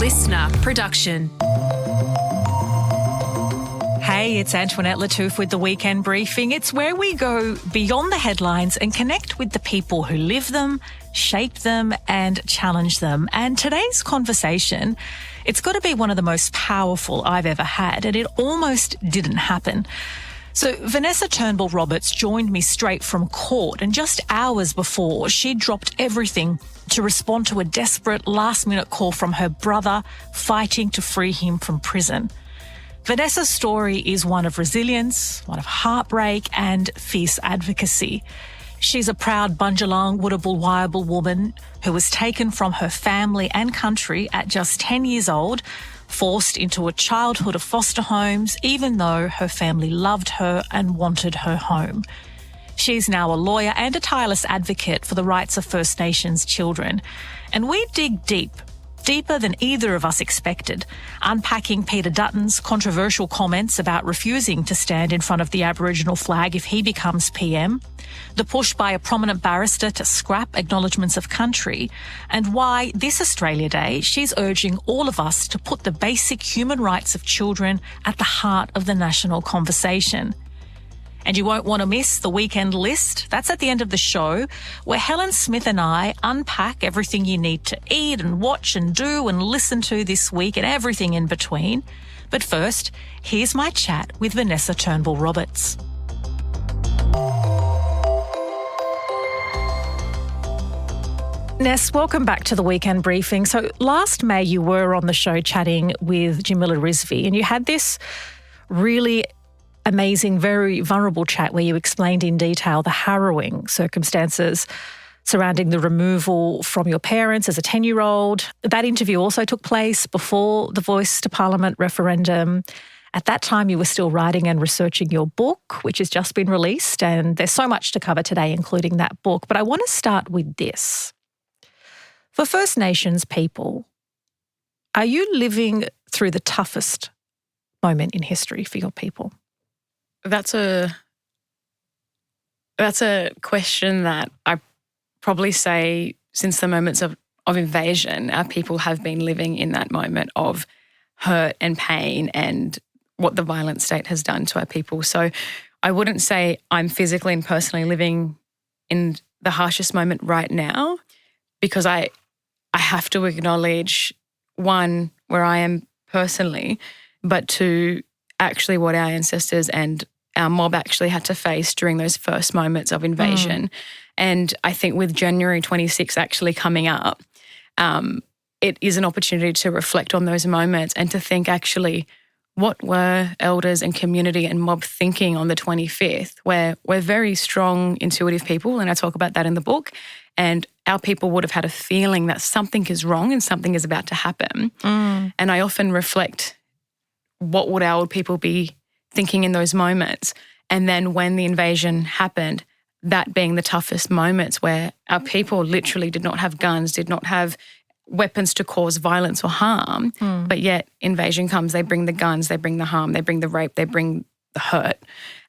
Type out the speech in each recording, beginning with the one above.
listener production. Hey, it's Antoinette Lattouf with the Weekend Briefing. It's where we go beyond the headlines and connect with the people who live them, shape them and challenge them. And today's conversation, it's got to be one of the most powerful I've ever had, and it almost didn't happen. So Vanessa Turnbull-Roberts joined me straight from court, and just hours before, she dropped everything to respond to a desperate last-minute call from her brother fighting to free him from prison. Vanessa's story is one of resilience, one of heartbreak and fierce advocacy. She's a proud Bundjalung Widubul-Wiabul woman who was taken from her family and country at just 10 years old, forced into a childhood of foster homes, even though her family loved her and wanted her home. She's now a lawyer and a tireless advocate for the rights of First Nations children. And we dig deeper than either of us expected, unpacking Peter Dutton's controversial comments about refusing to stand in front of the Aboriginal flag if he becomes PM, the push by a prominent barrister to scrap acknowledgements of country, and why this Australia Day she's urging all of us to put the basic human rights of children at the heart of the national conversation. And you won't want to miss the weekend list. That's at the end of the show, where Helen Smith and I unpack everything you need to eat and watch and do and listen to this week and everything in between. But first, here's my chat with Vanessa Turnbull-Roberts. Ness, welcome back to the Weekend Briefing. So last May you were on the show chatting with Jamila Rizvi, and you had this really amazing, very vulnerable chat where you explained in detail the harrowing circumstances surrounding the removal from your parents as a 10-year-old. That interview also took place before the Voice to Parliament referendum. At that time, you were still writing and researching your book, which has just been released, and there's so much to cover today, including that book. But I want to start with this. For First Nations people, are you living through the toughest moment in history for your people? That's a question that I probably say since the moments of invasion, our people have been living in that moment of hurt and pain and what the violent state has done to our people. So I wouldn't say I'm physically and personally living in the harshest moment right now, because I have to acknowledge, one, where I am personally, but two, actually what our ancestors and our mob actually had to face during those first moments of invasion. And I think with January 26 actually coming up, it is an opportunity to reflect on those moments and to think actually what were elders and community and mob thinking on the 25th, where we're very strong, intuitive people, and I talk about that in the book, and our people would have had a feeling that something is wrong and something is about to happen. And I often reflect, what would our old people be thinking in those moments? And then when the invasion happened, that being the toughest moments where our people literally did not have guns, did not have weapons to cause violence or harm, but yet invasion comes, they bring the guns, they bring the harm, they bring the rape, they bring the hurt.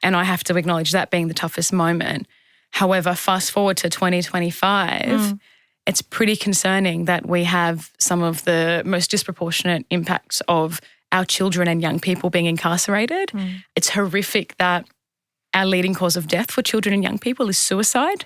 And I have to acknowledge that being the toughest moment. However, fast forward to 2025, it's pretty concerning that we have some of the most disproportionate impacts of our children and young people being incarcerated. It's horrific that our leading cause of death for children and young people is suicide.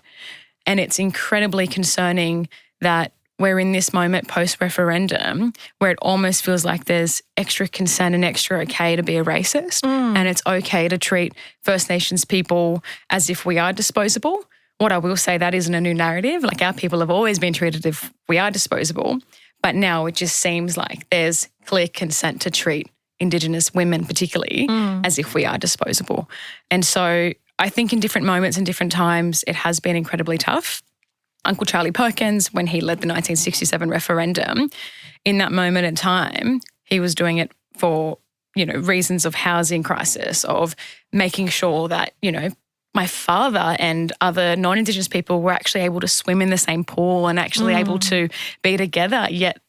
And it's incredibly concerning that we're in this moment post-referendum where it almost feels like there's extra consent and extra okay to be a racist, and it's okay to treat First Nations people as if we are disposable. What I will say, that isn't a new narrative. Like, our people have always been treated as if we are disposable. But now it just seems like there's clear consent to treat Indigenous women particularly as if we are disposable. And so I think in different moments and different times it has been incredibly tough. Uncle Charlie Perkins, when he led the 1967 referendum, in that moment in time, he was doing it for, reasons of housing crisis, of making sure that, my father and other non-Indigenous people were actually able to swim in the same pool and actually able to be together, yet,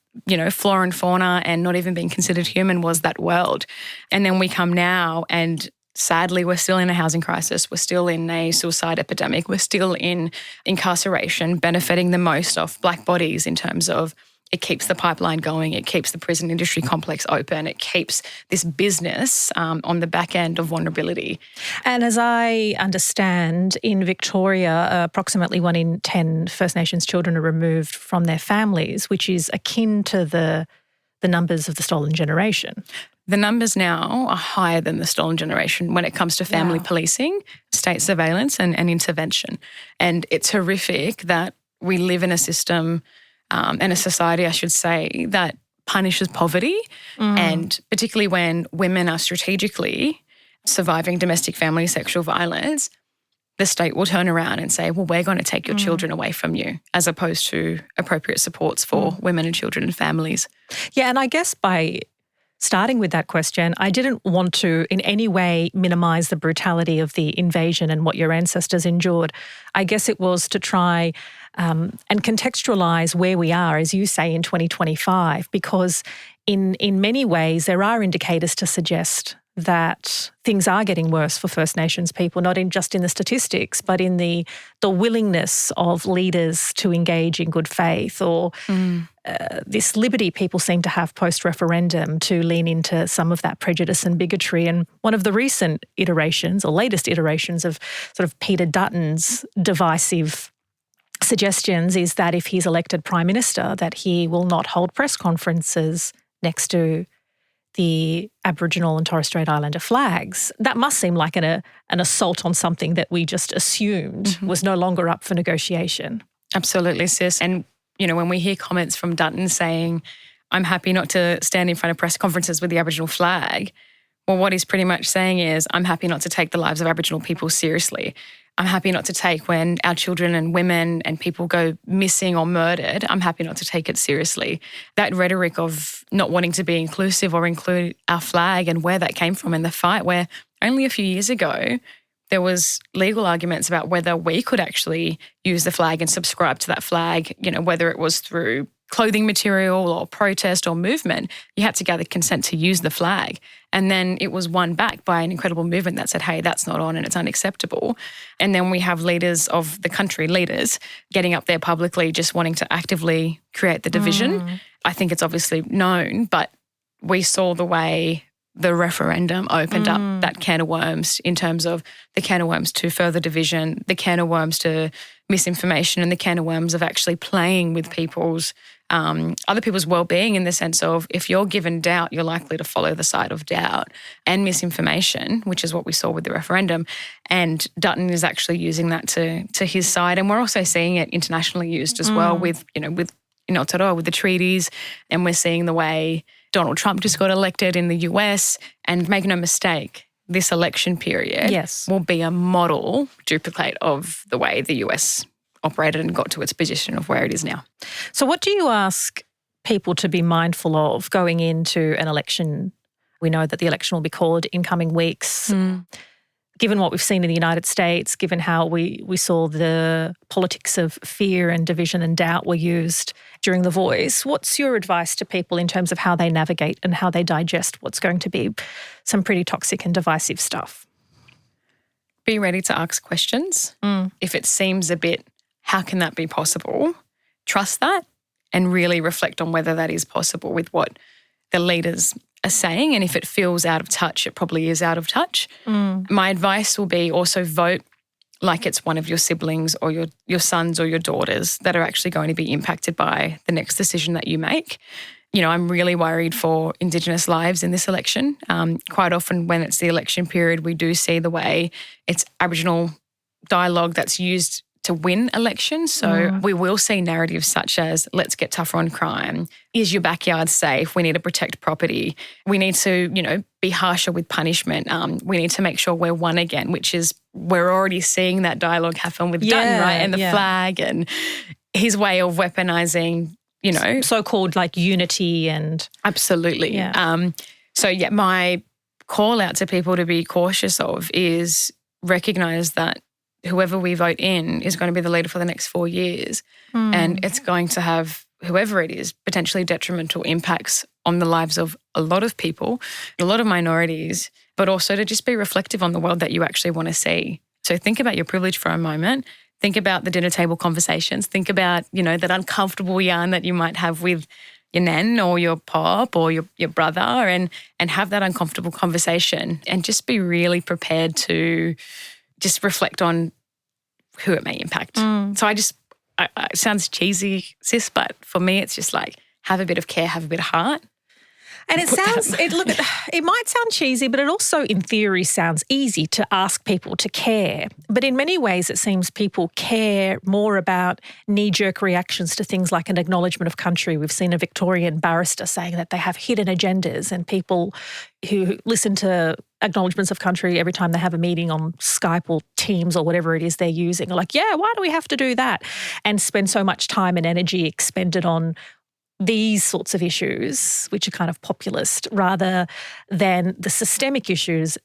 flora and fauna and not even being considered human was that world. And then we come now and sadly we're still in a housing crisis. We're still in a suicide epidemic. We're still in incarceration, benefiting the most of Black bodies in terms of It keeps the pipeline going. It keeps the prison industry complex open. It keeps this business on the back end of vulnerability. And as I understand, in Victoria, approximately 1 in 10 First Nations children are removed from their families, which is akin to the numbers of the stolen generation. The numbers now are higher than the stolen generation when it comes to family policing, state surveillance and intervention. And it's horrific that we live in a system and a society, I should say, that punishes poverty, and particularly when women are strategically surviving domestic family sexual violence, the state will turn around and say, well, we're going to take your children away from you, as opposed to appropriate supports for women and children and families. Yeah, and I guess by starting with that question, I didn't want to in any way minimise the brutality of the invasion and what your ancestors endured. I guess it was to try and contextualise where we are, as you say, in 2025, because in many ways there are indicators to suggest that things are getting worse for First Nations people, not just in the statistics, but in the willingness of leaders to engage in good faith, or this liberty people seem to have post-referendum to lean into some of that prejudice and bigotry. And one of the recent iterations, or latest iterations of sort of Peter Dutton's divisive suggestions is that if he's elected Prime Minister, that he will not hold press conferences next to the Aboriginal and Torres Strait Islander flags. That must seem like an assault on something that we just assumed was no longer up for negotiation. Absolutely, sis. And, you know, when we hear comments from Dutton saying, I'm happy not to stand in front of press conferences with the Aboriginal flag, well, what he's pretty much saying is, I'm happy not to take the lives of Aboriginal people seriously. I'm happy not to take when our children and women and people go missing or murdered. I'm happy not to take it seriously. That rhetoric of not wanting to be inclusive or include our flag and where that came from in the fight, where only a few years ago there was legal arguments about whether we could actually use the flag and subscribe to that flag, you know, whether it was through clothing material or protest or movement, you had to gather consent to use the flag. And then it was won back by an incredible movement that said, hey, that's not on and it's unacceptable. And then we have leaders of the country, getting up there publicly just wanting to actively create the division. I think it's obviously known, but we saw the way the referendum opened up that can of worms in terms of the can of worms to further division, the can of worms to misinformation, and the can of worms of actually playing with other people's well-being, in the sense of if you're given doubt, you're likely to follow the side of doubt and misinformation, which is what we saw with the referendum. And Dutton is actually using that to his side. And we're also seeing it internationally used as well with the treaties. And we're seeing the way Donald Trump just got elected in the US. And make no mistake, this election period will be a model duplicate of the way the US operated and got to its position of where it is now. So what do you ask people to be mindful of going into an election? We know that the election will be called in coming weeks. Given what we've seen in the United States, given how we saw the politics of fear and division and doubt were used during The Voice, what's your advice to people in terms of how they navigate and how they digest what's going to be some pretty toxic and divisive stuff? Be ready to ask questions. If it seems a bit, how can that be possible? Trust that and really reflect on whether that is possible with what the leaders are saying. And if it feels out of touch, it probably is out of touch. My advice will be also vote like it's one of your siblings or your sons or your daughters that are actually going to be impacted by the next decision that you make. You know, I'm really worried for Indigenous lives in this election. Quite often when it's the election period, we do see the way it's Aboriginal dialogue that's used to win elections. So we will see narratives such as, let's get tougher on crime. Is your backyard safe? We need to protect property. We need to, be harsher with punishment. We need to make sure we're one again, which is, we're already seeing that dialogue happen with Dutton, right? And the flag and his way of weaponizing, so-called like unity and... Absolutely. Yeah. My call out to people to be cautious of is recognize that whoever we vote in is going to be the leader for the next 4 years. And it's going to have, whoever it is, potentially detrimental impacts on the lives of a lot of people, a lot of minorities, but also to just be reflective on the world that you actually want to see. So think about your privilege for a moment. Think about the dinner table conversations. Think about, that uncomfortable yarn that you might have with your nan or your pop or your brother and have that uncomfortable conversation and just be really prepared to just reflect on who it may impact. So it sounds cheesy, sis, but for me it's just like have a bit of care, have a bit of heart. And it might sound cheesy, but it also in theory sounds easy to ask people to care. But in many ways it seems people care more about knee-jerk reactions to things like an acknowledgement of country. We've seen a Victorian barrister saying that they have hidden agendas, and people who listen to acknowledgements of country every time they have a meeting on Skype or Teams or whatever it is they're using are like, yeah, why do we have to do that? And spend so much time and energy expended on these sorts of issues, which are kind of populist, rather than the systemic issues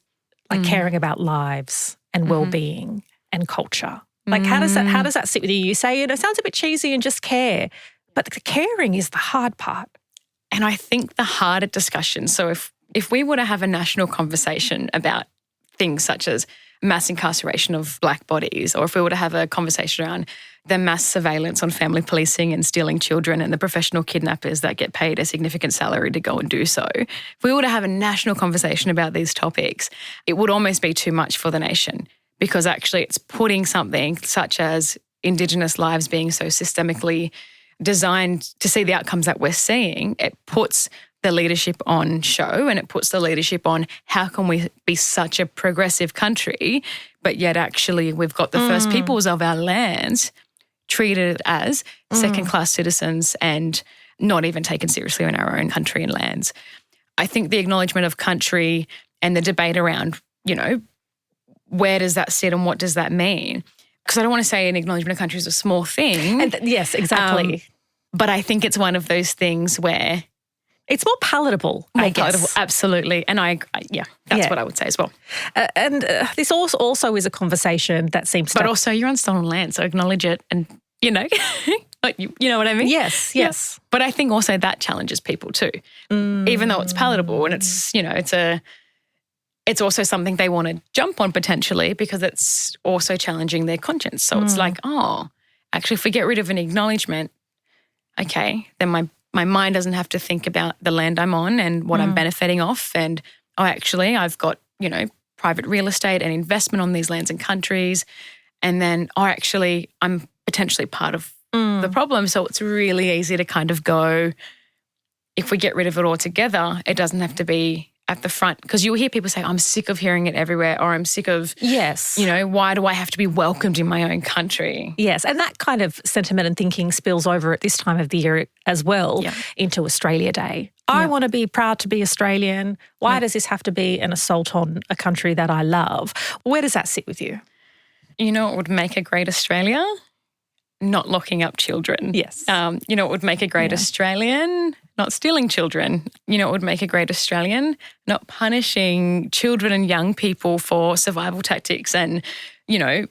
like caring about lives and well-being and culture. Like how does that sit with you? You say, it sounds a bit cheesy and just care, but the caring is the hard part. And I think the harder discussion, so if we were to have a national conversation about things such as mass incarceration of Black bodies, or if we were to have a conversation around the mass surveillance on family policing and stealing children and the professional kidnappers that get paid a significant salary to go and do so, if we were to have a national conversation about these topics, it would almost be too much for the nation, because actually it's putting something such as Indigenous lives being so systemically designed to see the outcomes that we're seeing. It puts the leadership on show, and it puts the leadership on how can we be such a progressive country, but yet actually we've got the first peoples of our lands treated as second-class citizens and not even taken seriously in our own country and lands. I think the acknowledgement of country and the debate around, where does that sit and what does that mean? Because I don't want to say an acknowledgement of country is a small thing. Yes, exactly. But I think it's one of those things where it's more palatable, I guess. Absolutely. And that's what I would say as well. This also is a conversation that seems to... But also you're on stolen land, so acknowledge it and, you know what I mean? Yes. Yeah. But I think also that challenges people too, even though it's palatable and it's, it's also something they want to jump on potentially because it's also challenging their conscience. So it's like, actually if we get rid of an acknowledgement, okay, then my mind doesn't have to think about the land I'm on and what I'm benefiting off. And actually I've got, private real estate and investment on these lands and countries. And then, actually I'm potentially part of the problem. So it's really easy to kind of go, if we get rid of it altogether, it doesn't have to be at the front. Because you'll hear people say, I'm sick of hearing it everywhere, or I'm sick of, why do I have to be welcomed in my own country? Yes, and that kind of sentiment and thinking spills over at this time of the year as well into Australia Day. I want to be proud to be Australian. Why does this have to be an assault on a country that I love? Where does that sit with you? You know what would make a great Australia? Not locking up children. Yes. It would make a great Australian? Not stealing children. It would make a great Australian? Not punishing children and young people for survival tactics and,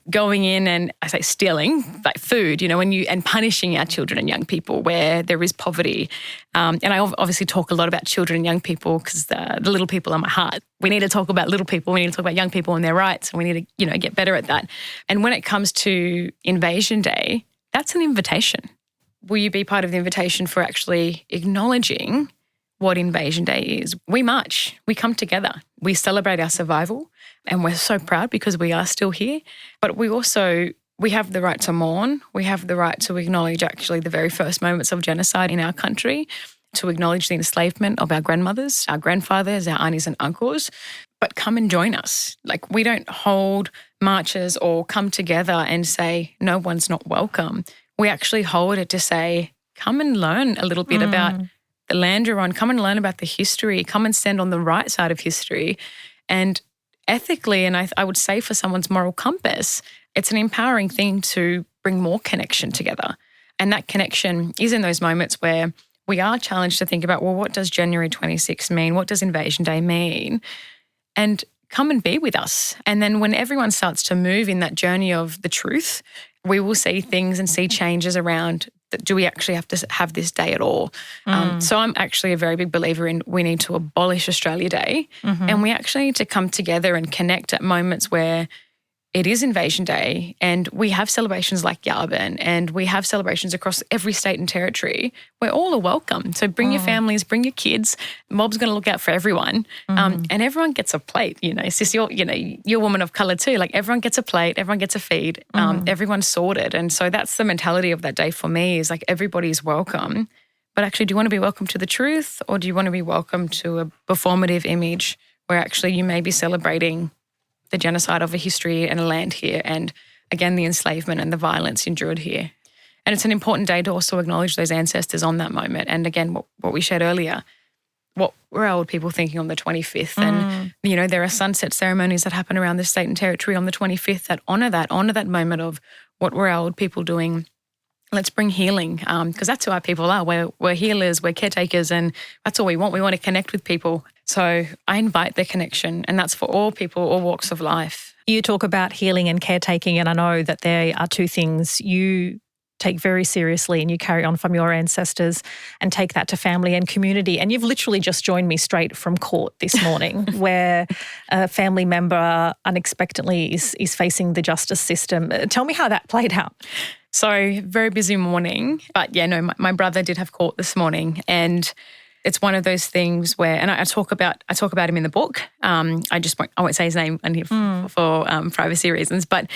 going in and, I say stealing, like food, and punishing our children and young people where there is poverty. And I obviously talk a lot about children and young people because the little people are my heart. We need to talk about little people. We need to talk about young people and their rights. And we need to, get better at that. And when it comes to Invasion Day, that's an invitation. Will you be part of the invitation for actually acknowledging what Invasion Day is? We march, we come together, we celebrate our survival, and we're so proud because we are still here. But we have the right to mourn. We have the right to acknowledge actually the very first moments of genocide in our country, to acknowledge the enslavement of our grandmothers, our grandfathers, our aunties and uncles. But come and join us. Like, we don't hold marches or come together and say no one's not welcome. We actually hold it to say, come and learn a little bit about the land you're on, come and learn about the history, come and stand on the right side of history. And ethically, and I would say for someone's moral compass, it's an empowering thing to bring more connection together. And that connection is in those moments where we are challenged to think about, well, what does January 26 mean? What does Invasion Day mean? And come and be with us. And then when everyone starts to move in that journey of the truth, we will see things and see changes around that. Do we actually have to have this day at all? So I'm actually a very big believer in we need to abolish Australia Day and we actually need to come together and connect at moments where it is Invasion Day, and we have celebrations like Yarbin, and we have celebrations across every state and territory where all are welcome. So bring your families, bring your kids. Mob's going to look out for everyone, and everyone gets a plate. Sis, you're a woman of colour too. Like everyone gets a plate, everyone gets a feed, everyone's sorted, and so that's the mentality of that day for me. Is like everybody's welcome, but actually, do you want to be welcome to the truth, or do you want to be welcome to a performative image where actually you may be celebrating the genocide of a history and a land here, and again, the enslavement and the violence endured here. And it's an important day to also acknowledge those ancestors on that moment. And again, what we shared earlier, what were old people thinking on the 25th? And, there are sunset ceremonies that happen around the state and territory on the 25th that honour that moment of what were our old people doing. Let's bring healing, because that's who our people are. We're healers, we're caretakers, and that's all we want. We want to connect with people. So I invite the connection, and that's for all people, all walks of life. You talk about healing and caretaking, and I know that there are two things you take very seriously and you carry on from your ancestors and take that to family and community. And you've literally just joined me straight from court this morning where a family member unexpectedly is facing the justice system. Tell me how that played out. So very busy morning, but my brother did have court this morning, and it's one of those things where, and I talk about him in the book. I won't say his name for privacy reasons, but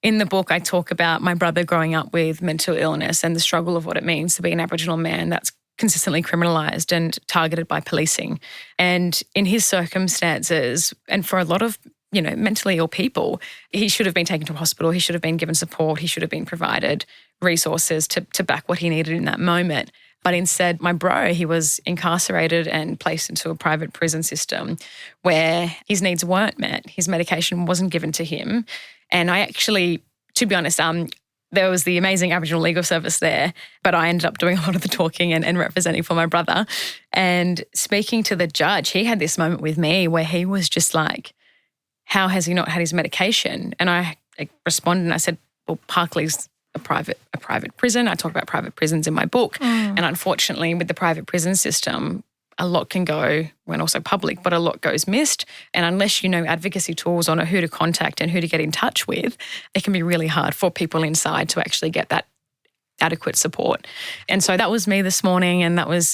in the book I talk about my brother growing up with mental illness and the struggle of what it means to be an Aboriginal man that's consistently criminalised and targeted by policing. And in his circumstances, and for a lot of mentally ill people, he should have been taken to a hospital, he should have been given support, he should have been provided resources to back what he needed in that moment. But instead, my bro, he was incarcerated and placed into a private prison system where his needs weren't met. His medication wasn't given to him. And I actually, to be honest, there was the amazing Aboriginal Legal Service there, but I ended up doing a lot of the talking and representing for my brother. And speaking to the judge, he had this moment with me where he was just like, how has he not had his medication? And I responded and I said, well, Parkley's a private prison. I talk about private prisons in my book. And unfortunately, with the private prison system, a lot can go, when also public, but a lot goes missed. And unless you know advocacy tools on who to contact and who to get in touch with, it can be really hard for people inside to actually get that adequate support. And so that was me this morning, and that was,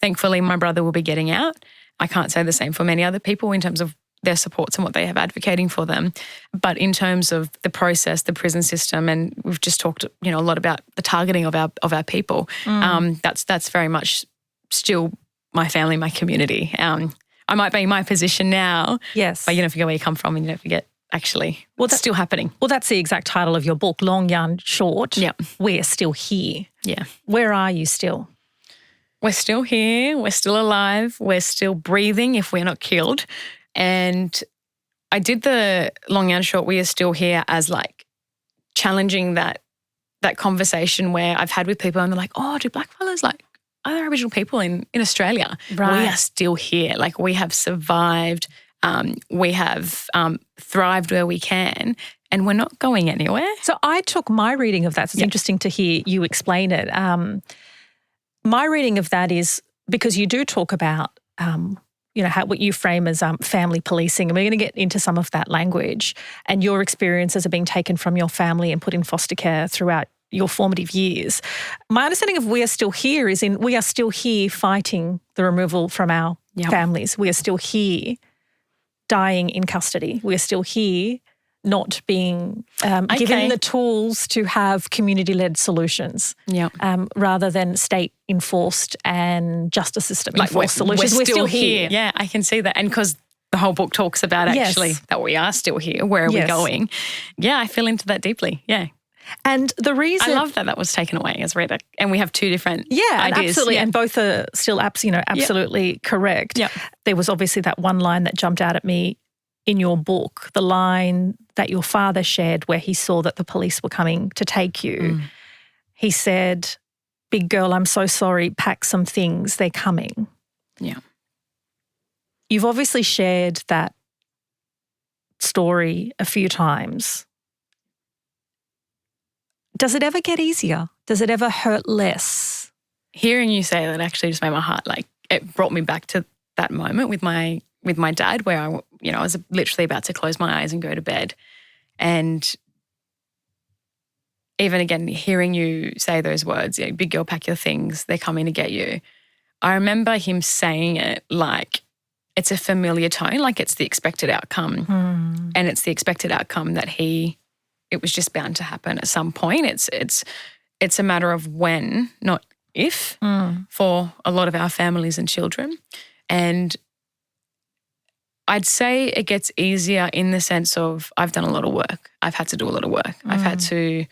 thankfully, my brother will be getting out. I can't say the same for many other people in terms of their supports and what they have advocating for them. But in terms of the process, the prison system, and we've just talked, a lot about the targeting of our people. That's very much still my family, my community. I might be in my position now, yes, but you don't forget where you come from, and you don't forget actually what's still happening. Well, that's the exact title of your book, Long Yarn Short. Yeah, we're still here. Yeah, where are you still? We're still here. We're still alive. We're still breathing if we're not killed. And I did the Long Yarn Short, we are still here, as like challenging that conversation where I've had with people and they're like, oh, do blackfellas, like, are there Aboriginal people in Australia? Right. We are still here. Like, we have survived. We have thrived where we can, and we're not going anywhere. So I took my reading of that. So it's interesting to hear you explain it. My reading of that is because you do talk about what you frame as family policing, and we're going to get into some of that language, and your experiences are being taken from your family and put in foster care throughout your formative years. My understanding of we are still here is we are still here fighting the removal from our families. We are still here dying in custody. We are still here not being given the tools to have community-led solutions rather than state-enforced and justice system-enforced solutions. We're still here. Yeah, I can see that. And because the whole book talks about actually that we are still here. Where are we going? Yeah, I feel into that deeply. Yeah. And the reason... I love that was taken away as read. And we have two different ideas. Absolutely. And both are still absolutely correct. Yeah. There was obviously that one line that jumped out at me in your book, the line that your father shared where he saw that the police were coming to take you. He said, "Big girl, I'm so sorry, pack some things, they're coming." Yeah. You've obviously shared that story a few times. Does it ever get easier? Does it ever hurt less? Hearing you say that actually just made my heart, like, it brought me back to that moment with my dad where I was literally about to close my eyes and go to bed. And even again, hearing you say those words, big girl, pack your things, they're coming to get you. I remember him saying it like it's a familiar tone, like it's the expected outcome. And it's the expected outcome that it was just bound to happen at some point. It's a matter of when, not if, for a lot of our families and children. And I'd say it gets easier in the sense of I've done a lot of work. I've had to do a lot of work. I've had to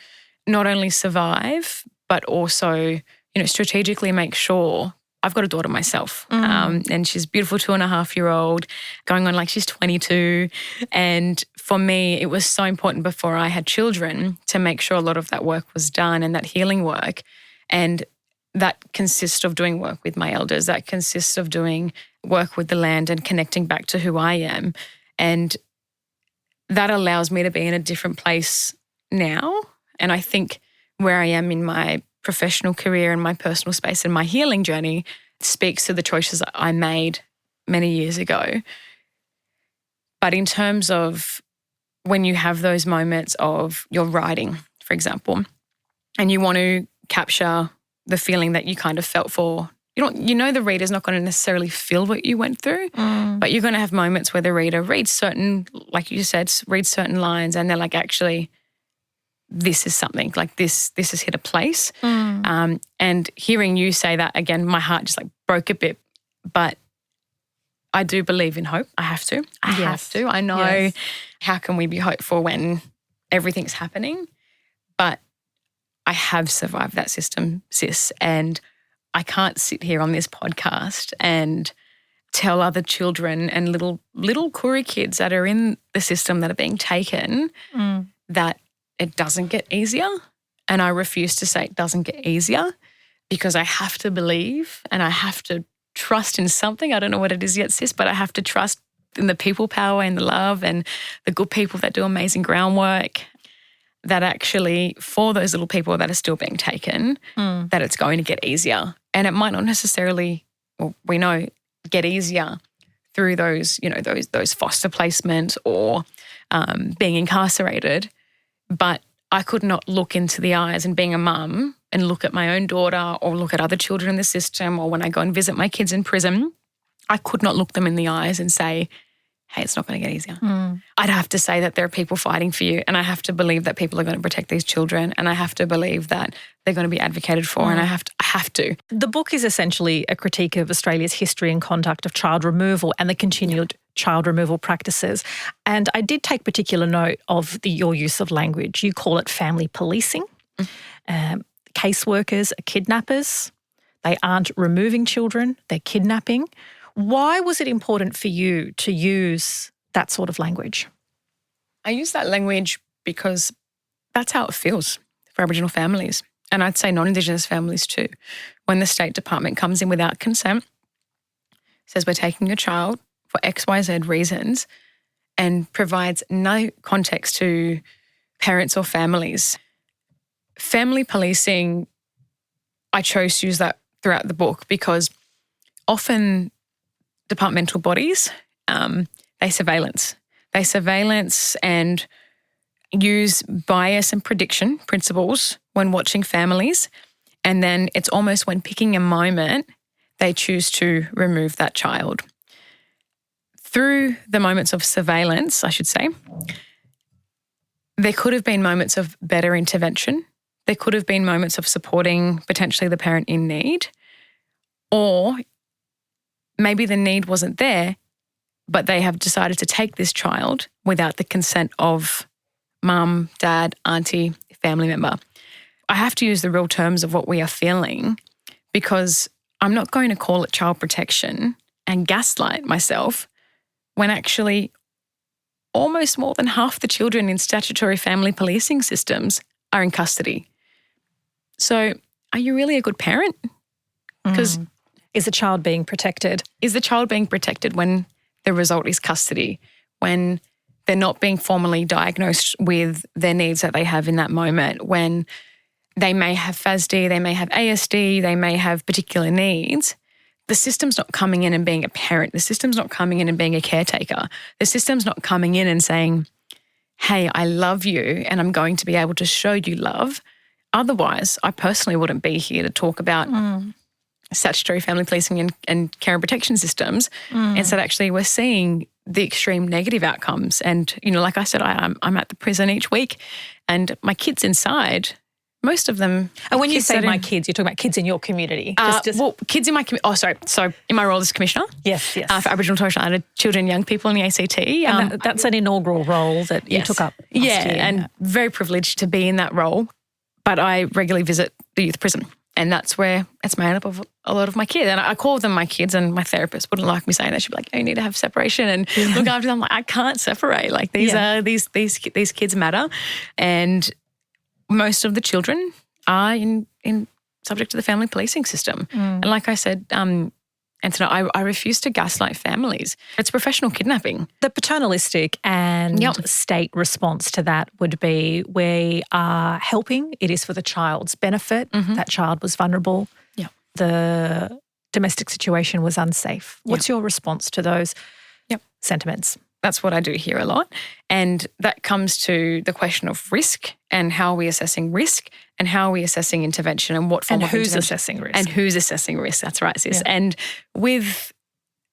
not only survive, but also, strategically make sure I've got a daughter myself. And she's a beautiful 2.5-year-old, going on like she's 22. And for me, it was so important before I had children to make sure a lot of that work was done and that healing work. And that consists of doing work with my elders. That consists of doing work with the land and connecting back to who I am. And that allows me to be in a different place now. And I think where I am in my professional career and my personal space and my healing journey speaks to the choices I made many years ago. But in terms of when you have those moments of you're writing, for example, and you want to capture the feeling that you kind of felt for, the reader's not going to necessarily feel what you went through, but you're going to have moments where the reader reads certain, like you said, reads certain lines and they're like, actually, this is something, like this has hit a place. And hearing you say that, again, my heart just like broke a bit. But I do believe in hope. I have to. I have to. I know how can we be hopeful when everything's happening? But I have survived that system, sis. And I can't sit here on this podcast and tell other children and little Koori kids that are in the system that are being taken that it doesn't get easier. And I refuse to say it doesn't get easier because I have to believe and I have to trust in something. I don't know what it is yet, sis, but I have to trust in the people power and the love and the good people that do amazing groundwork, that actually for those little people that are still being taken, that it's going to get easier. And it might not necessarily, well, we know, get easier through those, those foster placements or being incarcerated. But I could not look into the eyes and being a mum and look at my own daughter or look at other children in the system or when I go and visit my kids in prison, I could not look them in the eyes and say, hey, it's not going to get easier. I'd have to say that there are people fighting for you and I have to believe that people are going to protect these children and I have to believe that they're going to be advocated for and I have to. The book is essentially a critique of Australia's history and conduct of child removal and the continued child removal practices. And I did take particular note of your use of language. You call it family policing. Caseworkers are kidnappers. They aren't removing children, they're kidnapping. Why was it important for you to use that sort of language? I use that language because that's how it feels for Aboriginal families. And I'd say non-Indigenous families too. When the State Department comes in without consent, says we're taking your child for XYZ reasons and provides no context to parents or families. Family policing, I chose to use that throughout the book because often departmental bodies, they surveillance. They surveillance and use bias and prediction principles when watching families. And then it's almost when picking a moment, they choose to remove that child. Through the moments of surveillance, I should say, there could have been moments of better intervention. There could have been moments of supporting potentially the parent in need, or maybe the need wasn't there, but they have decided to take this child without the consent of mum, dad, auntie, family member. I have to use the real terms of what we are feeling because I'm not going to call it child protection and gaslight myself when actually almost more than half the children in statutory family policing systems are in custody. So are you really a good parent? Because is the child being protected? Is the child being protected when the result is custody, when they're not being formally diagnosed with their needs that they have in that moment, when they may have FASD, they may have ASD, they may have particular needs? The system's not coming in and being a parent. The system's not coming in and being a caretaker. The system's not coming in and saying, hey, I love you and I'm going to be able to show you love. Otherwise, I personally wouldn't be here to talk about statutory family policing and care and protection systems. And so actually we're seeing the extreme negative outcomes. And, like I said, I'm at the prison each week and my kids inside, most of them. And when you say my kids, you're talking about kids in your community? Well, kids in my community. Oh, sorry. So in my role as Commissioner. Yes. For Aboriginal and Torres Strait Islander children and young people in the ACT. And that's an inaugural role that you took up last year. And very privileged to be in that role. But I regularly visit the youth prison. And that's where it's made up of a lot of my kids. And I call them my kids, and my therapist wouldn't like me saying that. She'd be like, oh, you need to have separation and look after them. I'm like, I can't separate. Like these kids matter. And most of the children are in subject to the family policing system. And like I said, Antoinette, I refuse to gaslight families. It's professional kidnapping. The paternalistic and state response to that would be we are helping. It is for the child's benefit. That child was vulnerable. The domestic situation was unsafe. What's your response to those sentiments? That's what I do here a lot. And that comes to the question of risk and how are we assessing risk and how are we assessing intervention and what form of intervention. And who's assessing risk. And who's assessing risk. That's right, sis. Yeah. And with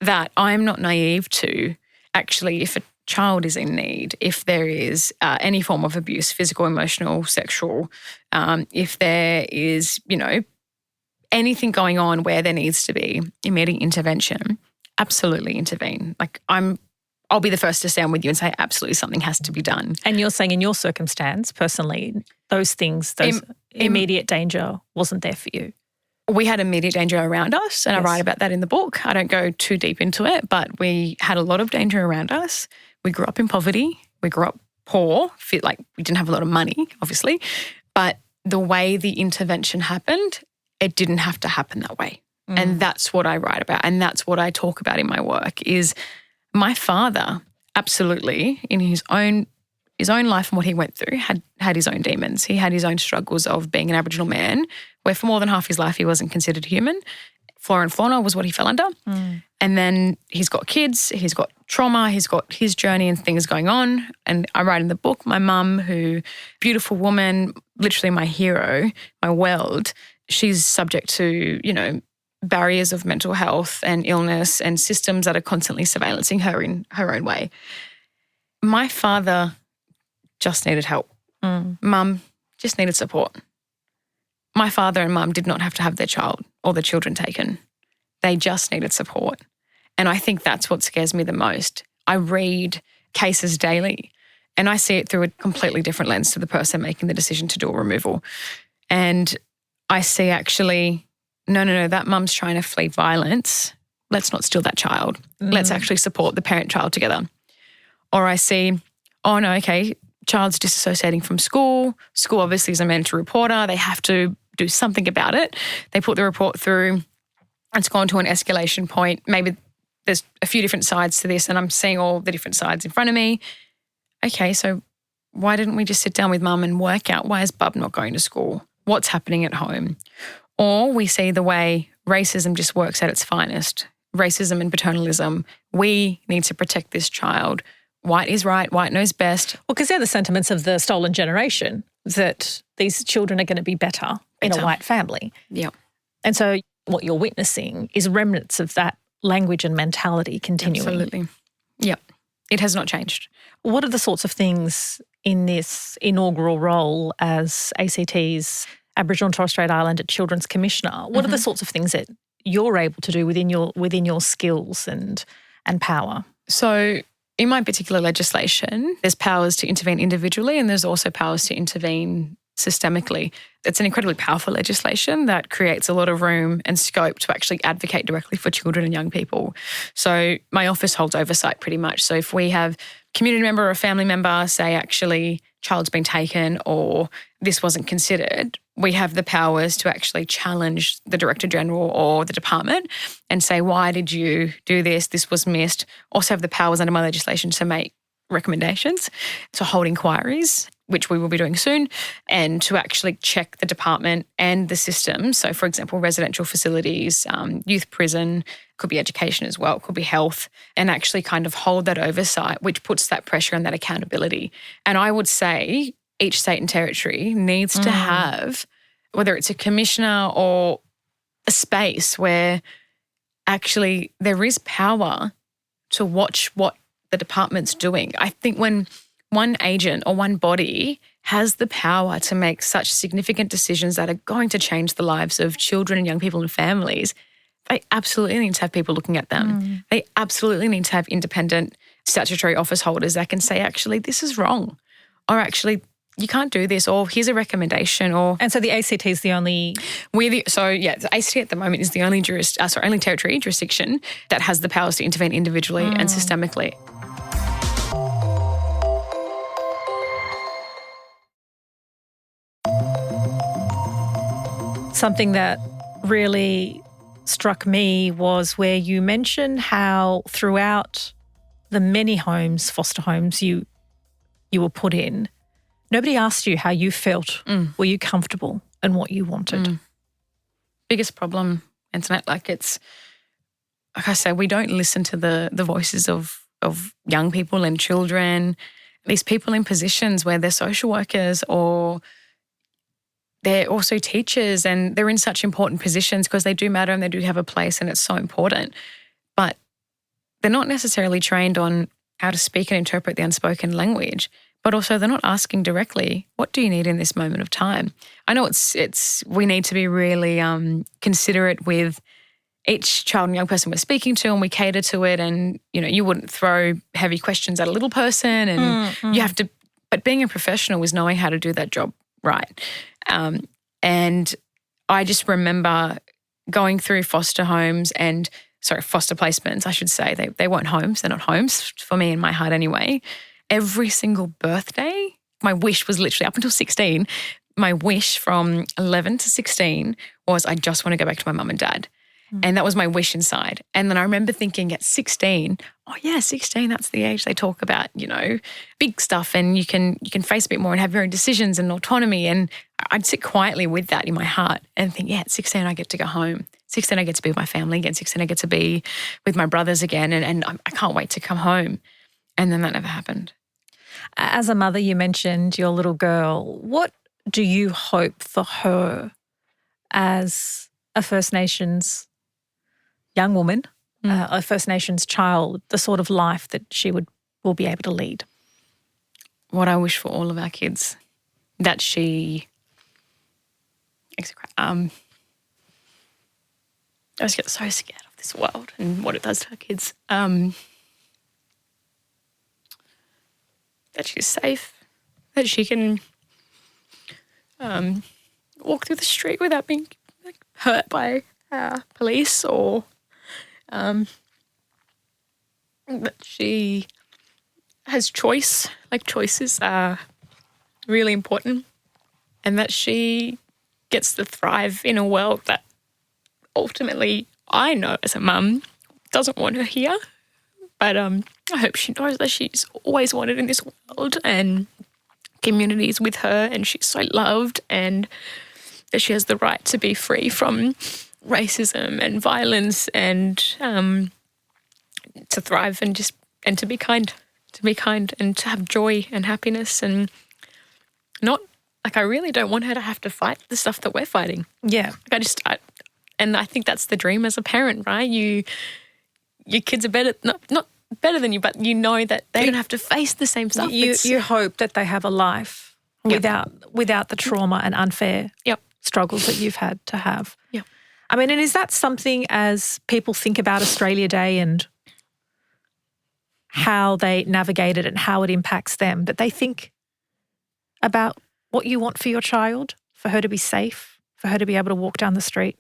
that, I'm not naive to actually if a child is in need, if there is any form of abuse, physical, emotional, sexual, if there is, anything going on where there needs to be immediate intervention, absolutely intervene. Like I'll be the first to stand with you and say absolutely something has to be done. And you're saying in your circumstance, personally, those things, immediate danger wasn't there for you? We had immediate danger around us, and I write about that in the book. I don't go too deep into it, but we had a lot of danger around us. We grew up in poverty. We grew up poor, like we didn't have a lot of money, obviously. But the way the intervention happened, it didn't have to happen that way. And that's what I write about, and that's what I talk about in my work is my father absolutely in his own life and what he went through had his own demons. He had his own struggles of being an Aboriginal man where for more than half his life he wasn't considered human. Flora and fauna was what he fell under. And then he's got kids, he's got trauma, he's got his journey and things going on. And I write in the book, my mum, beautiful woman, literally my hero, my world, she's subject to, barriers of mental health and illness and systems that are constantly surveillancing her in her own way. My father just needed help. Mum just needed support. My father and mum did not have to have their child or their children taken. They just needed support. And I think that's what scares me the most. I read cases daily and I see it through a completely different lens to the person making the decision to do a removal. And I see actually, no, that mum's trying to flee violence. Let's not steal that child. Let's actually support the parent-child together. Or I see, oh no, okay, child's disassociating from school. School obviously is a mandatory reporter. They have to do something about it. They put the report through. It's gone to an escalation point. Maybe there's a few different sides to this and I'm seeing all the different sides in front of me. Okay, so why didn't we just sit down with mum and work out why is Bub not going to school? What's happening at home? Or we see the way racism just works at its finest. Racism and paternalism. We need to protect this child. White is right, white knows best. Well, because they're the sentiments of the stolen generation, that these children are going to be better in a white family. Yeah. And so what you're witnessing is remnants of that language and mentality continuing. Absolutely. Yeah. It has not changed. What are the sorts of things in this inaugural role as ACT's Aboriginal and Torres Strait Islander Children's Commissioner? What are the sorts of things that you're able to do within your skills and power? So in my particular legislation, there's powers to intervene individually and there's also powers to intervene systemically. It's an incredibly powerful legislation that creates a lot of room and scope to actually advocate directly for children and young people. So my office holds oversight pretty much. So if we have a community member or a family member say actually child's been taken or this wasn't considered, we have the powers to actually challenge the Director General or the department and say, why did you do this? This was missed. Also have the powers under my legislation to make recommendations, to hold inquiries, which we will be doing soon, and to actually check the department and the system. So, for example, residential facilities, youth prison, could be education as well, it could be health, and actually kind of hold that oversight, which puts that pressure and that accountability. And I would say each state and territory needs to have, whether it's a commissioner or a space where actually there is power to watch what the department's doing. I think when one agent or one body has the power to make such significant decisions that are going to change the lives of children and young people and families, they absolutely need to have people looking at them. They absolutely need to have independent statutory office holders that can say, actually, this is wrong, or actually, you can't do this, or here's a recommendation. And so the ACT is the only... the ACT at the moment is the only only territory jurisdiction that has the powers to intervene individually and systemically. Something that really struck me was where you mentioned how throughout the many homes, foster homes you were put in, nobody asked you how you felt. Were you comfortable and what you wanted? Biggest problem, Antoinette, like I say, we don't listen to the voices of young people and children, these people in positions where they're social workers or they're also teachers, and they're in such important positions because they do matter and they do have a place and it's so important. But they're not necessarily trained on how to speak and interpret the unspoken language, but also they're not asking directly, what do you need in this moment of time? I know we need to be really considerate with each child and young person we're speaking to, and we cater to it, and you wouldn't throw heavy questions at a little person, and you have to, but being a professional is knowing how to do that job right. And I just remember going through foster placements, I should say. They weren't homes. They're not homes for me in my heart anyway. Every single birthday, my wish was literally up until 16, my wish from 11 to 16 was I just want to go back to my mum and dad. And that was my wish inside. And then I remember thinking at 16, 16, that's the age they talk about, big stuff, and you can face a bit more and have your own decisions and autonomy. And I'd sit quietly with that in my heart and think, at 16 I get to go home. 16 I get to be with my family again. 16 I get to be with my brothers again, and I can't wait to come home. And then that never happened. As a mother, you mentioned your little girl. What do you hope for her as a First Nations young woman, a First Nations child, the sort of life that she will be able to lead? What I wish for all of our kids, that she... I just get so scared of this world and what it does to our kids. That she's safe, that she can walk through the street without being hurt by police, or that she has choice. Like, choices are really important, and that she gets to thrive in a world that ultimately I know as a mum doesn't want her here. But I hope she knows that she's always wanted in this world, and communities with her, and she's so loved, and that she has the right to be free from racism and violence, and to thrive and to be kind, and to have joy and happiness, and not like, I really don't want her to have to fight the stuff that we're fighting. Yeah. And I think that's the dream as a parent, right? Your kids are better, not better than you, but you know that they don't have to face the same stuff. You hope that they have a life without the trauma and unfair struggles that you've had to have. Yeah. I mean, and is that something, as people think about Australia Day and how they navigate it and how it impacts them, that they think about what you want for your child, for her to be safe, for her to be able to walk down the street,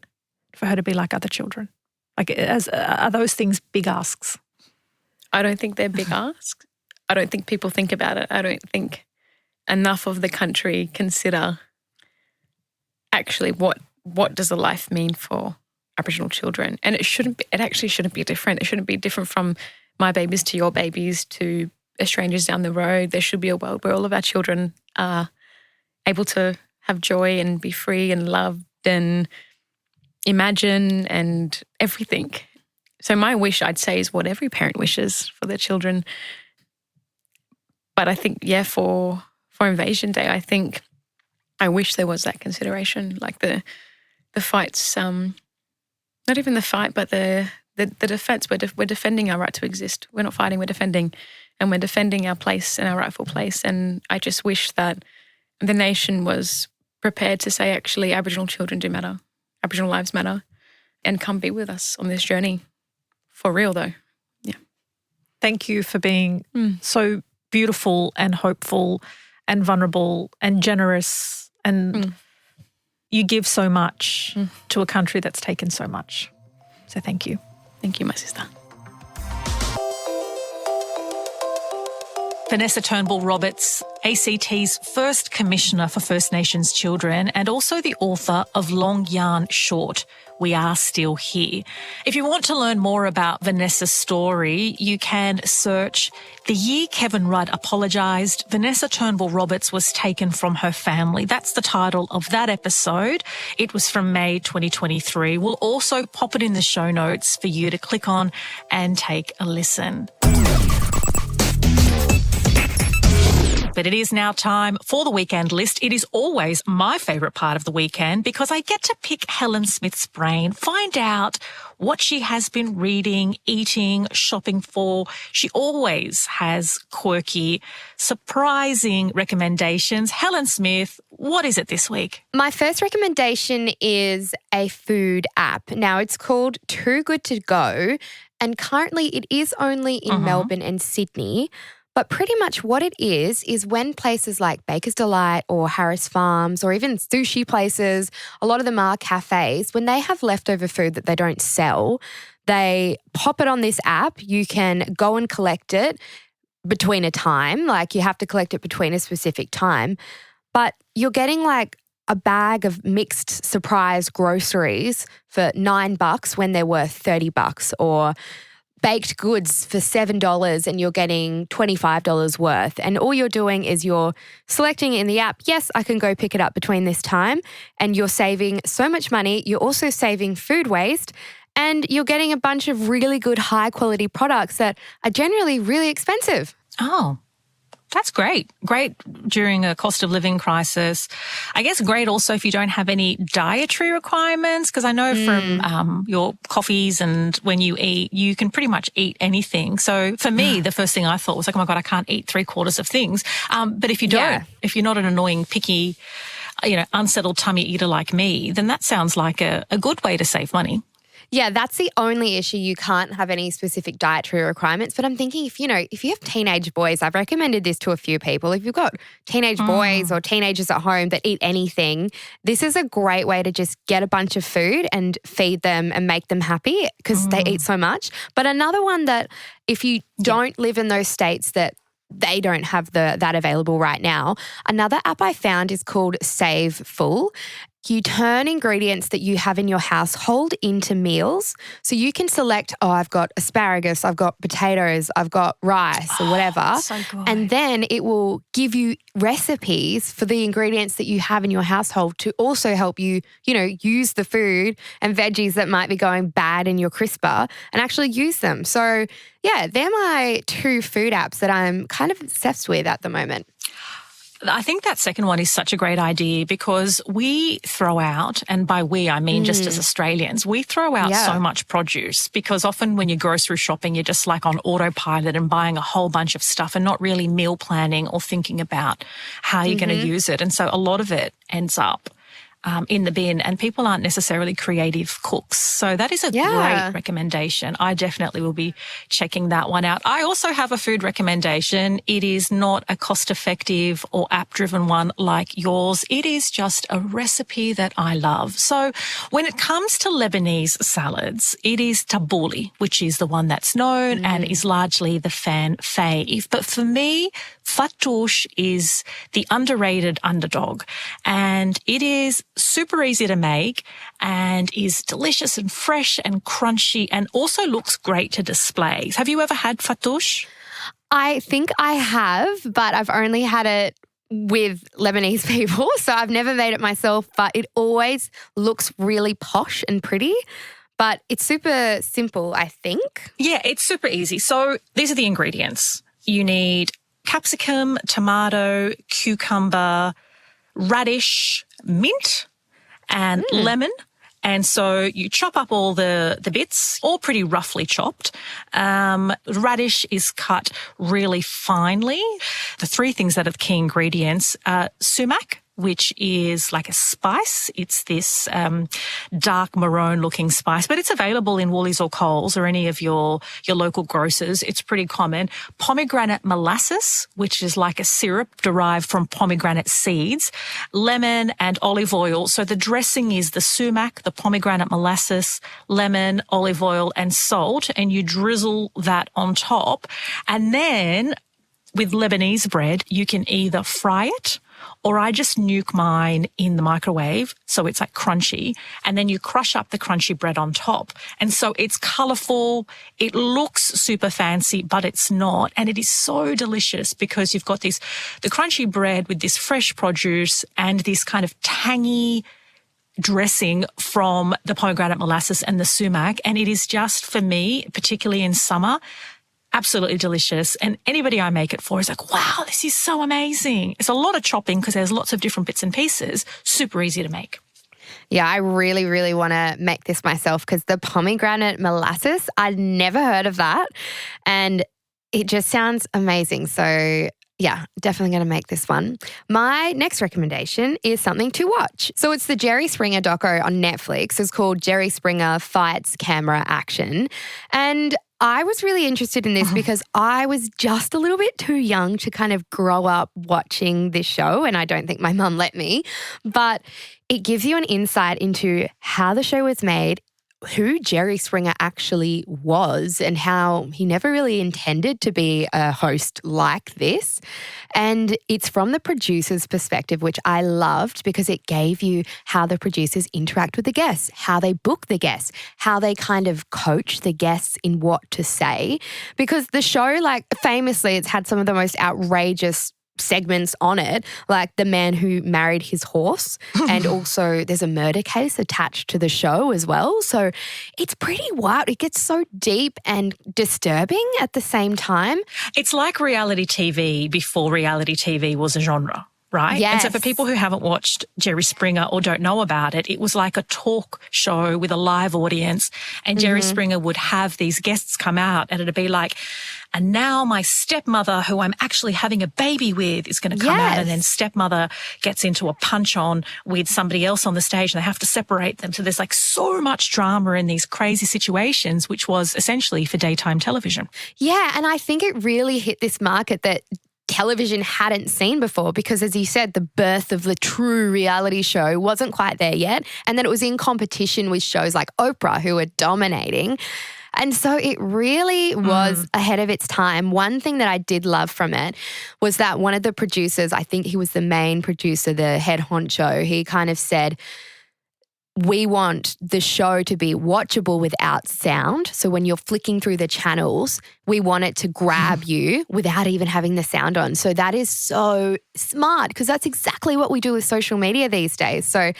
for her to be like other children? Like, are those things big asks? I don't think they're big asks. I don't think people think about it. I don't think enough of the country consider actually what does a life mean for Aboriginal children. And it actually shouldn't be different. It shouldn't be different from my babies to your babies to strangers down the road. There should be a world where all of our children are able to have joy and be free and loved and imagine and everything. So my wish, I'd say, is what every parent wishes for their children. But I think, for Invasion Day, I wish there was that consideration, like the fights, not even the fight, but the defense. We're defending our right to exist. We're not fighting, we're defending. And we're defending our place and our rightful place. And I just wish that the nation was prepared to say, actually, Aboriginal children do matter. Aboriginal lives matter. And come be with us on this journey. For real, though. Yeah. Thank you for being so beautiful and hopeful and vulnerable and generous. And you give so much to a country that's taken so much. So thank you. Thank you, my sister. Vanessa Turnbull-Roberts, ACT's first Commissioner for First Nations Children and also the author of Long Yarn Short, We Are Still Here. If you want to learn more about Vanessa's story, you can search The Year Kevin Rudd Apologised. Vanessa Turnbull-Roberts was taken from her family. That's the title of that episode. It was from May 2023. We'll also pop it in the show notes for you to click on and take a listen. But it is now time for the weekend list. It is always my favourite part of the weekend because I get to pick Helen Smith's brain, find out what she has been reading, eating, shopping for. She always has quirky, surprising recommendations. Helen Smith, what is it this week? My first recommendation is a food app. Now, it's called TooGoodToGo, and currently it is only in Melbourne and Sydney. But pretty much what it is when places like Baker's Delight or Harris Farms or even sushi places, a lot of them are cafes, when they have leftover food that they don't sell, they pop it on this app. You can go and collect it between a time, like you have to collect it between a specific time, but you're getting like a bag of mixed surprise groceries for $9 when they're worth $30, or baked goods for $7 and you're getting $25 worth. And all you're doing is you're selecting in the app, yes, I can go pick it up between this time, and you're saving so much money. You're also saving food waste, and you're getting a bunch of really good high quality products that are generally really expensive. Oh, that's great. Great during a cost of living crisis. I guess great also if you don't have any dietary requirements, because I know from your coffees and when you eat, you can pretty much eat anything. So for me, the first thing I thought was like, oh my God, I can't eat 3/4 of things. But if you don't, if you're not an annoying, picky, unsettled tummy eater like me, then that sounds like a good way to save money. Yeah, that's the only issue. You can't have any specific dietary requirements. But I'm thinking if you have teenage boys, I've recommended this to a few people. If you've got teenage boys or teenagers at home that eat anything, this is a great way to just get a bunch of food and feed them and make them happy because they eat so much. But another one that if you don't live in those states that they don't have that available right now, another app I found is called Save Full. You turn ingredients that you have in your household into meals. So you can select, I've got asparagus, I've got potatoes, I've got rice or whatever. So good. And then it will give you recipes for the ingredients that you have in your household to also help you, use the food and veggies that might be going bad in your crisper and actually use them. So yeah, they're my two food apps that I'm kind of obsessed with at the moment. I think that second one is such a great idea because we throw out, and by we I mean just as Australians, we throw out so much produce because often when you grocery shopping, you're just like on autopilot and buying a whole bunch of stuff and not really meal planning or thinking about how you're going to use it. And so a lot of it ends up in the bin, and people aren't necessarily creative cooks. So that is a great recommendation. I definitely will be checking that one out. I also have a food recommendation. It is not a cost-effective or app-driven one like yours. It is just a recipe that I love. So when it comes to Lebanese salads, it is tabbouleh, which is the one that's known and is largely the fan fave. But for me, Fattoush is the underrated underdog, and it is super easy to make and is delicious and fresh and crunchy and also looks great to display. Have you ever had Fattoush? I think I have, but I've only had it with Lebanese people, so I've never made it myself, but it always looks really posh and pretty. but it's super simple, I think. Yeah, it's super easy. So these are the ingredients. You need capsicum, tomato, cucumber, radish, mint, and lemon. And so you chop up all the bits, all pretty roughly chopped. Radish is cut really finely. The three things that are the key ingredients are sumac, which is like a spice. It's this dark maroon looking spice, but it's available in Woolies or Coles or any of your local grocers. It's pretty common. Pomegranate molasses, which is like a syrup derived from pomegranate seeds. Lemon and olive oil. So the dressing is the sumac, the pomegranate molasses, lemon, olive oil and salt, and you drizzle that on top. And then with Lebanese bread, you can either fry it, or I just nuke mine in the microwave so it's like crunchy, and then you crush up the crunchy bread on top. And so it's colourful, it looks super fancy, but it's not. And it is so delicious because you've got the crunchy bread with this fresh produce and this kind of tangy dressing from the pomegranate molasses and the sumac. And it is just, for me, particularly in summer, absolutely delicious. And anybody I make it for is like, wow, this is so amazing. It's a lot of chopping because there's lots of different bits and pieces. Super easy to make. Yeah, I really, really want to make this myself because the pomegranate molasses, I'd never heard of that. And it just sounds amazing. So yeah, definitely going to make this one. My next recommendation is something to watch. So it's the Jerry Springer doco on Netflix. It's called Jerry Springer Fights Camera Action. And I was really interested in this because I was just a little bit too young to kind of grow up watching this show, and I don't think my mum let me, but it gives you an insight into how the show was made, who Jerry Springer actually was and how he never really intended to be a host like this. And it's from the producer's perspective, which I loved because it gave you how the producers interact with the guests, how they book the guests, how they kind of coach the guests in what to say. Because the show, like famously, it's had some of the most outrageous segments on it, like the man who married his horse, and also there's a murder case attached to the show as well. So it's pretty wild. It gets so deep and disturbing at the same time. It's like reality TV before reality TV was a genre, right? Yes. And so for people who haven't watched Jerry Springer or don't know about it, it was like a talk show with a live audience, and Jerry Springer would have these guests come out and it'd be like, and now my stepmother, who I'm actually having a baby with, is going to come out, and then stepmother gets into a punch-on with somebody else on the stage and they have to separate them. So there's like so much drama in these crazy situations, which was essentially for daytime television. Yeah, and I think it really hit this market that television hadn't seen before because, as you said, the birth of the true reality show wasn't quite there yet. And then it was in competition with shows like Oprah, who were dominating. And so it really was ahead of its time. One thing that I did love from it was that one of the producers, I think he was the main producer, the head honcho, he kind of said, we want the show to be watchable without sound. So when you're flicking through the channels, we want it to grab you without even having the sound on. So that is so smart because that's exactly what we do with social media these days. So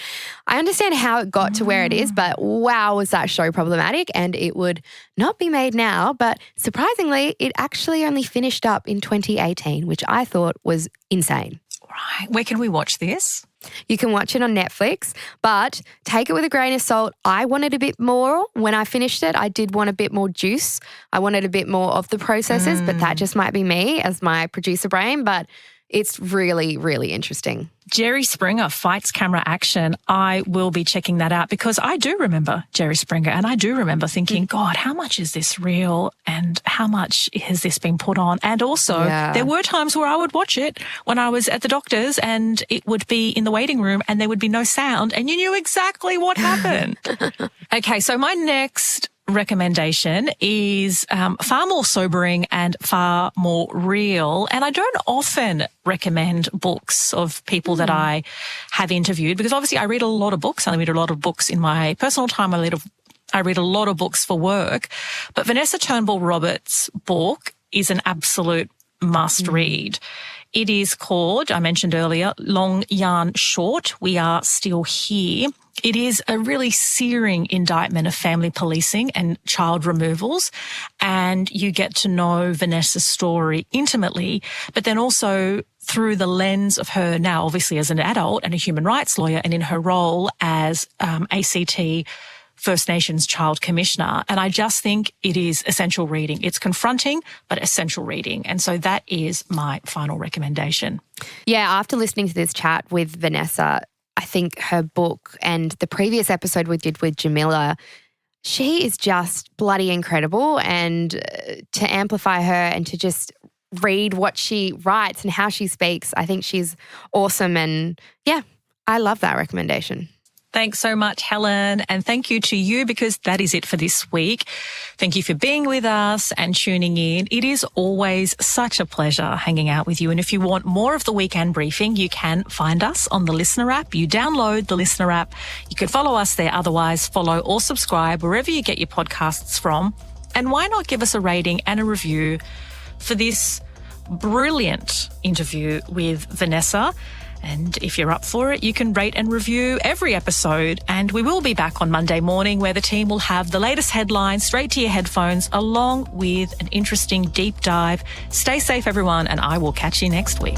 I understand how it got to where it is, but wow, was that show problematic, and it would not be made now. But surprisingly, it actually only finished up in 2018, which I thought was insane. Right. Where can we watch this? You can watch it on Netflix, but take it with a grain of salt. I wanted a bit more when I finished it. I did want a bit more juice. I wanted a bit more of the processes, but that just might be me as my producer brain. But it's really, really interesting. Jerry Springer Fights Camera Action. I will be checking that out because I do remember Jerry Springer, and I do remember thinking, God, how much is this real and how much has this been put on? And also there were times where I would watch it when I was at the doctor's and it would be in the waiting room and there would be no sound and you knew exactly what happened. Okay, so my next recommendation is far more sobering and far more real. And I don't often recommend books of people that I have interviewed because obviously I read a lot of books. I read a lot of books in my personal time. I read a lot of books for work. But Vanessa Turnbull-Roberts' book is an absolute must read. It is called, I mentioned earlier, Long Yarn Short, We Are Still Here. It is a really searing indictment of family policing and child removals, and you get to know Vanessa's story intimately, but then also through the lens of her now obviously as an adult and a human rights lawyer and in her role as ACT First Nations Child Commissioner. And I just think it is essential reading. It's confronting, but essential reading. And so that is my final recommendation. Yeah, after listening to this chat with Vanessa, I think her book and the previous episode we did with Jamila, she is just bloody incredible. And to amplify her and to just read what she writes and how she speaks, I think she's awesome. And yeah, I love that recommendation. Thanks so much, Helen. And thank you to you, because that is it for this week. Thank you for being with us and tuning in. It is always such a pleasure hanging out with you. And if you want more of the Weekend Briefing, you can find us on the Listener app. You download the Listener app. You can follow us there. Otherwise, follow or subscribe wherever you get your podcasts from. And why not give us a rating and a review for this brilliant interview with Vanessa? And if you're up for it, you can rate and review every episode. And we will be back on Monday morning, where the team will have the latest headlines straight to your headphones, along with an interesting deep dive. Stay safe, everyone, and I will catch you next week.